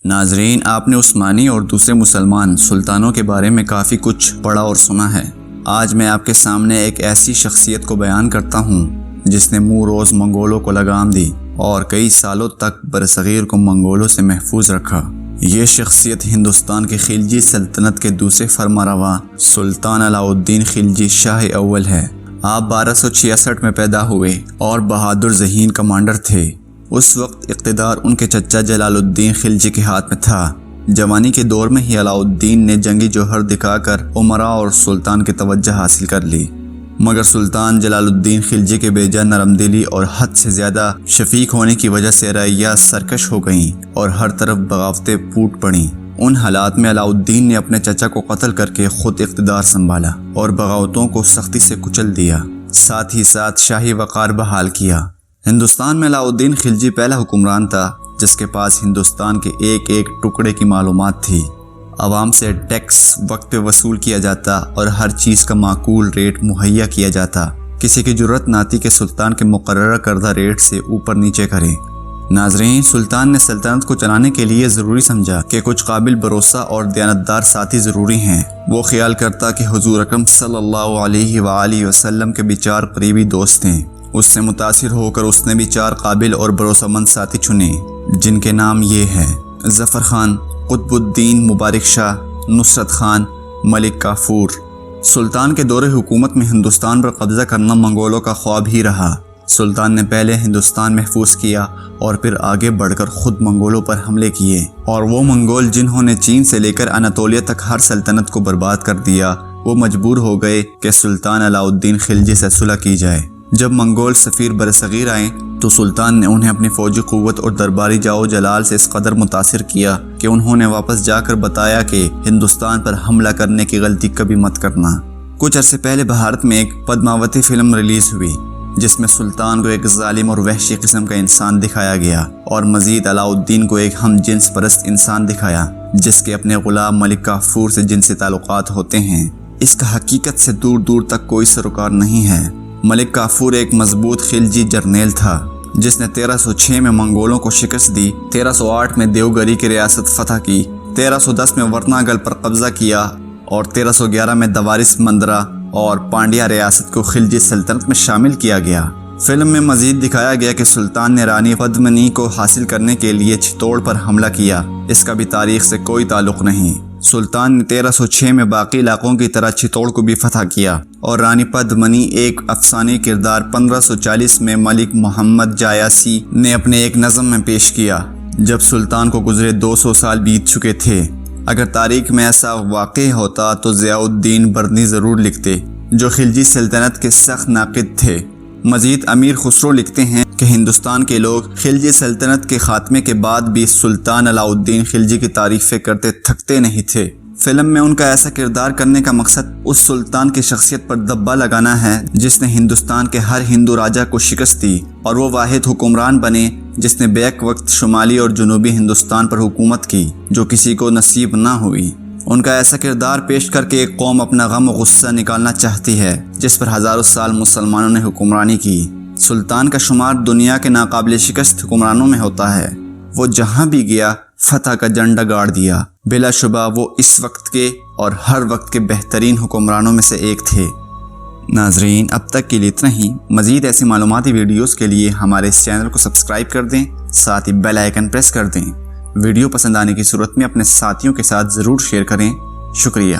ناظرین، آپ نے عثمانی اور دوسرے مسلمان سلطانوں کے بارے میں کافی کچھ پڑھا اور سنا ہے۔ آج میں آپ کے سامنے ایک ایسی شخصیت کو بیان کرتا ہوں جس نے منہ روز منگولوں کو لگام دی اور کئی سالوں تک برصغیر کو منگولوں سے محفوظ رکھا۔ یہ شخصیت ہندوستان کی خلجی سلطنت کے دوسرے فرمانروا سلطان علاء الدین خلجی شاہ اول ہے۔ آپ 1266 میں پیدا ہوئے اور بہادر ذہین کمانڈر تھے۔ اس وقت اقتدار ان کے چچا جلال الدین خلجی کے ہاتھ میں تھا۔ جوانی کے دور میں ہی علاء الدین نے جنگی جوہر دکھا کر امراء اور سلطان کی توجہ حاصل کر لی، مگر سلطان جلال الدین خلجی کے بیجا نرم دلی اور حد سے زیادہ شفیق ہونے کی وجہ سے رعیہ سرکش ہو گئیں اور ہر طرف بغاوتیں پھوٹ پڑیں۔ ان حالات میں علاء الدین نے اپنے چچا کو قتل کر کے خود اقتدار سنبھالا اور بغاوتوں کو سختی سے کچل دیا، ساتھ ہی ساتھ شاہی وقار بحال کیا۔ ہندوستان میں علاء الدین خلجی پہلا حکمران تھا جس کے پاس ہندوستان کے ایک ایک ٹکڑے کی معلومات تھی۔ عوام سے ٹیکس وقت پہ وصول کیا جاتا اور ہر چیز کا معقول ریٹ مہیا کیا جاتا۔ کسی کی جرت نہ تھی کہ سلطان کے مقررہ کردہ ریٹ سے اوپر نیچے کرے۔ ناظرین، سلطان نے سلطنت کو چلانے کے لیے ضروری سمجھا کہ کچھ قابل بھروسہ اور دیانتدار ساتھی ضروری ہیں۔ وہ خیال کرتا کہ حضور اکرم صلی اللہ علیہ وآلہ وسلم کے بھی 4 قریبی دوست ہیں۔ اس سے متاثر ہو کر اس نے بھی 4 قابل اور بھروسہ مند ساتھی چنے، جن کے نام یہ ہیں: ظفر خان، قطب الدین مبارک شاہ، نصرت خان، ملک کافور۔ سلطان کے دور حکومت میں ہندوستان پر قبضہ کرنا منگولوں کا خواب ہی رہا۔ سلطان نے پہلے ہندوستان محفوظ کیا اور پھر آگے بڑھ کر خود منگولوں پر حملے کیے، اور وہ منگول جنہوں نے چین سے لے کر اناطولیہ تک ہر سلطنت کو برباد کر دیا، وہ مجبور ہو گئے کہ سلطان علاء الدین خلجی سے صلح کی جائے۔ جب منگول سفیر برصغیر آئے تو سلطان نے انہیں اپنی فوجی قوت اور درباری جاؤ جلال سے اس قدر متاثر کیا کہ انہوں نے واپس جا کر بتایا کہ ہندوستان پر حملہ کرنے کی غلطی کبھی مت کرنا۔ کچھ عرصے پہلے بھارت میں ایک پدماوتی فلم ریلیز ہوئی جس میں سلطان کو ایک ظالم اور وحشی قسم کا انسان دکھایا گیا اور مزید علاء الدین کو ایک ہم جنس پرست انسان دکھایا جس کے اپنے غلام ملک کافور سے جنسی تعلقات ہوتے ہیں۔ اس کا حقیقت سے دور دور تک کوئی سروکار نہیں ہے۔ ملک کافور ایک مضبوط خلجی جرنیل تھا جس نے 1306 میں منگولوں کو شکست دی، 1308 میں دیوگری کی ریاست فتح کی، 1310 میں ورناگل پر قبضہ کیا اور 1311 میں دوارس مندرا اور پانڈیا ریاست کو خلجی سلطنت میں شامل کیا گیا۔ فلم میں مزید دکھایا گیا کہ سلطان نے رانی پدمنی کو حاصل کرنے کے لیے چتوڑ پر حملہ کیا۔ اس کا بھی تاریخ سے کوئی تعلق نہیں۔ سلطان نے 1306 میں باقی علاقوں کی طرح چتوڑ کو بھی فتح کیا اور رانی پدمنی ایک افسانوی کردار 1540 میں ملک محمد جایاسی نے اپنے ایک نظم میں پیش کیا جب سلطان کو گزرے 200 سال بیت چکے تھے۔ اگر تاریخ میں ایسا واقع ہوتا تو ضیاء الدین برنی ضرور لکھتے، جو خلجی سلطنت کے سخت ناقد تھے۔ مزید امیر خسرو لکھتے ہیں کہ ہندوستان کے لوگ خلجی سلطنت کے خاتمے کے بعد بھی سلطان علاء الدین خلجی کی تعریفیں کرتے تھکتے نہیں تھے۔ فلم میں ان کا ایسا کردار کرنے کا مقصد اس سلطان کی شخصیت پر دبا لگانا ہے جس نے ہندوستان کے ہر ہندو راجا کو شکست دی اور وہ واحد حکمران بنے جس نے بیک وقت شمالی اور جنوبی ہندوستان پر حکومت کی جو کسی کو نصیب نہ ہوئی۔ ان کا ایسا کردار پیش کر کے ایک قوم اپنا غم و غصہ نکالنا چاہتی ہے جس پر ہزاروں سال مسلمانوں نے حکمرانی کی۔ سلطان کا شمار دنیا کے ناقابل شکست حکمرانوں میں ہوتا ہے۔ وہ جہاں بھی گیا فتح کا جھنڈا گاڑ دیا۔ بلا شبہ وہ اس وقت کے اور ہر وقت کے بہترین حکمرانوں میں سے ایک تھے۔ ناظرین، اب تک کے لیے اتنا ہی۔ مزید ایسی معلوماتی ویڈیوز کے لیے ہمارے اس چینل کو سبسکرائب کر دیں، ساتھ ہی بیل آئیکن پریس کر دیں۔ ویڈیو پسند آنے کی صورت میں اپنے ساتھیوں کے ساتھ ضرور شیئر کریں۔ شکریہ۔